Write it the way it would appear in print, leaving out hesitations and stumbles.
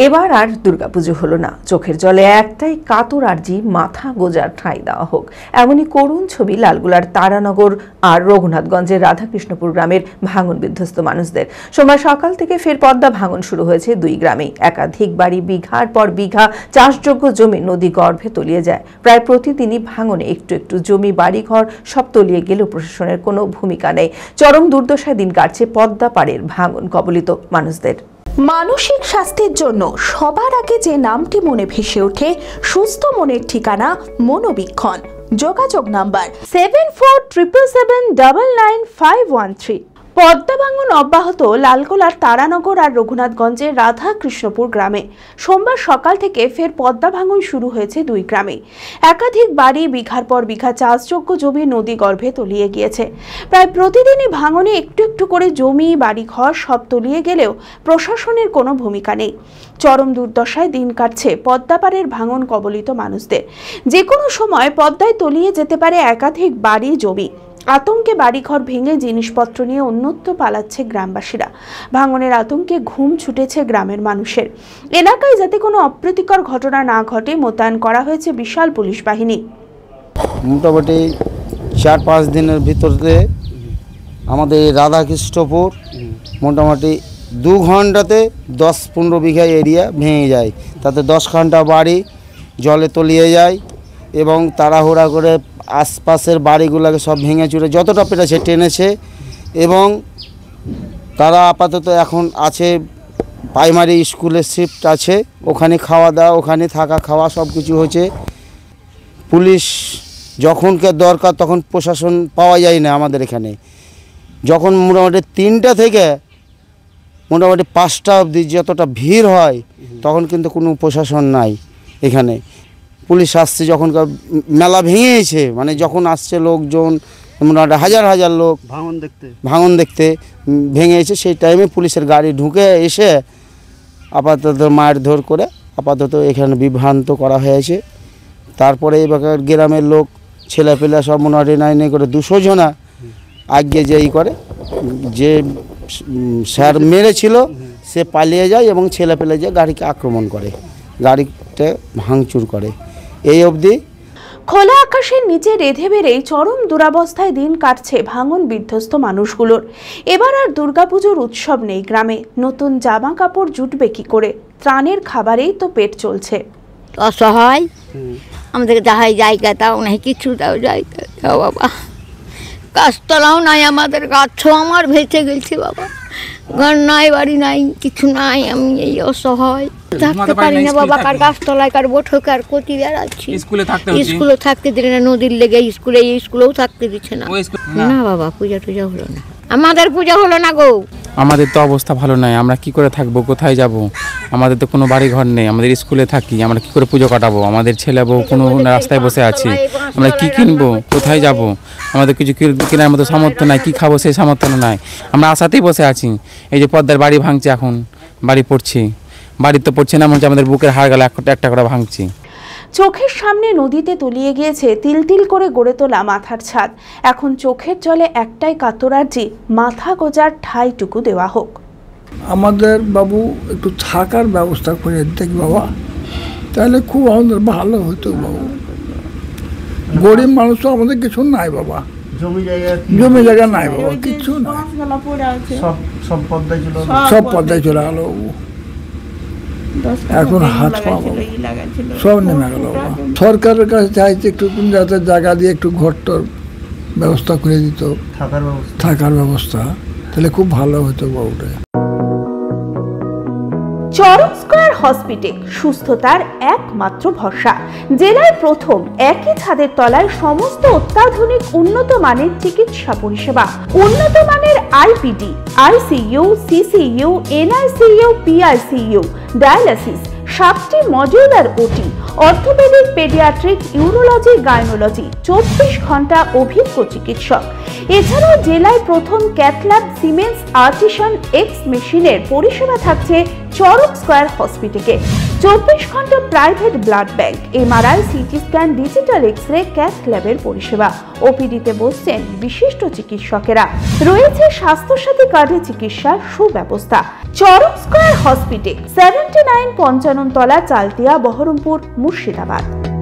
এবার আর দুর্গাপুজো হলো না, চোখের জলে একটাই কাতর আর্জি, মাথা গোজার ঠাঁই দেওয়া হোক। এমনই করুণ ছবি লালগোলার তারানগর আর রঘুনাথগঞ্জের রাধাকৃষ্ণপুর গ্রামের ভাঙন বিধ্বস্ত মানুষদের। সোমবার সকাল থেকে ফের পদ্মা ভাঙন শুরু হয়েছে দুই গ্রামে। একাধিক বাড়ি, বিঘার পর বিঘা চাষযোগ্য জমি নদী গর্ভে তলিয়ে যায়। প্রায় প্রতিদিনই ভাঙনে একটু একটু জমি, বাড়িঘর সব তলিয়ে গেলেও প্রশাসনের কোনো ভূমিকা নেই। চরম দুর্দশায় দিন কাটছে পদ্মা পাড়ের ভাঙন কবলিত মানুষদের। মানসিক স্বাস্থ্যের জন্য সবার আগে যে নামটি মনে ভেসে ওঠে, সুস্থ মনের ঠিকানা মনোবীক্ষণ। যোগাযোগ নাম্বার 7477799513। পদ্মা ভাঙন অব্যাহত লালগোলার তারানগর আর রঘুনাথগঞ্জের রাধাকৃষ্ণপুর গ্রামে। সোমবার সকাল থেকে ফের পদ্মা ভাঙন শুরু হয়েছে দুই গ্রামে। একাধিক বাড়ি, বিঘার পর বিঘা চাষযোগ্য জমি নদী গর্ভে তলিয়ে গিয়েছে। প্রায় প্রতিদিনই ভাঙনে একটু একটু করে জমি, বাড়িঘর সব তলিয়ে গেলেও প্রশাসনের কোনো ভূমিকা নেই। চরম দুর্দশায় দিন কাটছে পদ্মাপাড়ের ভাঙন কবলিত মানুষদের। যে কোনো সময় পদ্মায় তলিয়ে যেতে পারে একাধিক বাড়ি, জমি। আতঙ্কে বাড়িঘর ভেঙে জিনিসপত্র নিয়ে অন্যত্র পালাচ্ছে গ্রামবাসীরা। ভাঙনের আতঙ্কে ঘুম ছুটেছে গ্রামের মানুষের। এলাকায় যাতে কোনো অপ্রীতিকর ঘটনা না ঘটে মোতায়েন করা হয়েছে বিশাল পুলিশ বাহিনী। মোটামুটি 4-5 দিনের ভিতরে আমাদের রাধাকৃষ্ণপুর মোটামুটি 2 ঘন্টাতে 10-15 বিঘা এরিয়া ভেঙে যায়। তাতে 10খানটা বাড়ি জলে তলিয়ে যায় এবং তাড়াহুড়া করে আশপাশের বাড়িগুলোকে সব ভেঙে চুরে যতটা পেরেছে টেনেছে। এবং তারা আপাতত এখন আছে প্রাইমারি স্কুলে শিফট আছে, ওখানে খাওয়া দাওয়া, ওখানে থাকা খাওয়া সব কিছু হচ্ছে। পুলিশ যখনকে দরকার তখন প্রশাসন পাওয়া যায় না আমাদের এখানে। যখন মোটামুটি 3টা থেকে মোটামুটি 5টা অবধি যতটা ভিড় হয় তখন কিন্তু কোনো প্রশাসন নাই এখানে। পুলিশ আসছে যখন মেলা ভেঙেছে, মানে যখন আসছে লোকজন মোটামুটি হাজার হাজার লোক ভাঙন দেখতে ভেঙেছে, সেই টাইমে পুলিশের গাড়ি ঢুকে এসে আপাতত মারধর করে আপাতত এখানে বিভ্রান্ত করা হয়েছে। তারপরে এবার গ্রামের লোক ছেলেপেলে সব মোটামুটি নাই করে 200 জনা আগে যেই করে, যে স্যার মেরেছিল সে পালিয়ে যায় এবং ছেলেপেলে যে গাড়িকে আক্রমণ করে, গাড়িটা ভাঙচুর করে। এই অবধি খোলা আকাশের নিচে রেধে বেড়েই চরম দুরাবস্থায় দিন কাটছে ভাঙন বিধ্বস্ত মানুষগুলোর। এবার আর দুর্গাপুজোর উৎসব নেই গ্রামে। নতুন জামা কাপড় জুটবে কি করে? ত্রাণের খাবারেই তো পেট চলছে। অসহায় আমাদের যাহাই জায়গা তাও নাই, কিছু তাও জায়গা দাও বাবা। গাছতলাও নাই আমাদের, গাছও আমার ভেসে গেছে বাবা। ঘর নাই, বাড়ি নাই, কিছু নাই। আমি এই অসহায় থাকতে পারি না বাবা। কার গাছতলায়, কার বৈঠক, আর কতি বেড়াচ্ছি। স্কুলে থাকতে দিলে না, নদীর লেগে স্কুলেও থাকতে দিচ্ছে না। না বাবা, পূজা টুজা হলো না, আমাদের পূজা হলো না গো। আমাদের তো অবস্থা ভালো নয়, আমরা কি করে থাকবো, কোথায় যাব? আমাদের তো কোনো বাড়ি ঘর নেই, আমাদের স্কুলে থাকি, আমরা কি করে পুজো কাটাবো? আমাদের ছেলে বউ কোনো রাস্তায় বসে আছি, আমরা কি কিনবো, কোথায় যাব? আমাদের কিছু কেনার মতো সামর্থ্য নাই, কি খাবো সেই সামর্থ্য নাই। আমরা আশাতেই বসে আছি। এই যে পদ্মার বাড়ি ভাঙছে, এখন বাড়ি পড়ছি, বাড়ি তো পড়ছে না, মনে হচ্ছে আমাদের বুকের হাড় গেলে একটা করে ভাঙছি। চোখের সামনে নদীতে তলিয়ে গিয়েছে তিল তিল করে গড়ে তোলা মাথার ছাদ। এখন চোখের জলে একটাই কাতর আর্জি, মাথা গোজার ঠাঁইটুকু দেওয়া হোক। আমাদের বাবু একটু থাকার ব্যবস্থা করে দেখ বাবা, তাহলে খুব আমাদের ভালো হতো বাবু। গরিব মানুষ তো আমাদের কিছু নাই বাবা, জমি জায়গা নাই বাবা, কিছু নাই, সব পদ্মায় চলে গেল বাবু। এখন হাত পা সব নেমে গেল বাবা। সরকারের কাছে চাইছে একটু যাতে জায়গা দিয়ে একটু ঘরটার ব্যবস্থা করে দিত, থাকার ব্যবস্থা, তাহলে খুব ভালো হতো বাবুটা। চরক স্কয়ার হসপিটাল সুস্থতার একমাত্র ভরসা। জেলায় প্রথম একই ছাদের তলায় সমস্ত অত্যাধুনিক উন্নত মানের চিকিৎসা পরিষেবা, উন্নত মানের IPD, ICU, CCU, NICU, PICU, dialysis, 7টি modular OT, orthopaedic, paediatric, urology, gynaecology, 24 ঘন্টা অভিজ্ঞ চিকিৎসক। এছাড়াও জেলায় প্রথম ক্যাথল্যাব, সিমেন্স, আর্টিসান, এক্স মেশিনের পরিষেবা থাকছে চরক স্কয়ার হসপিটালে। 24 ঘন্টা private blood bank, MRI, CT scan, digital X-ray, cath ল্যাবের পরিষেবা। ওপিডিতে বসছেন বিশিষ্ট চিকিৎসকেরা। রয়েছে স্বাস্থ্যসাথী কার্ডে চিকিৎসার সুব্যবস্থা। চরক স্কয়ার হসপিটাল, 79 পঞ্চানন তলা, চালতিয়া, বহরমপুর, মুর্শিদাবাদ।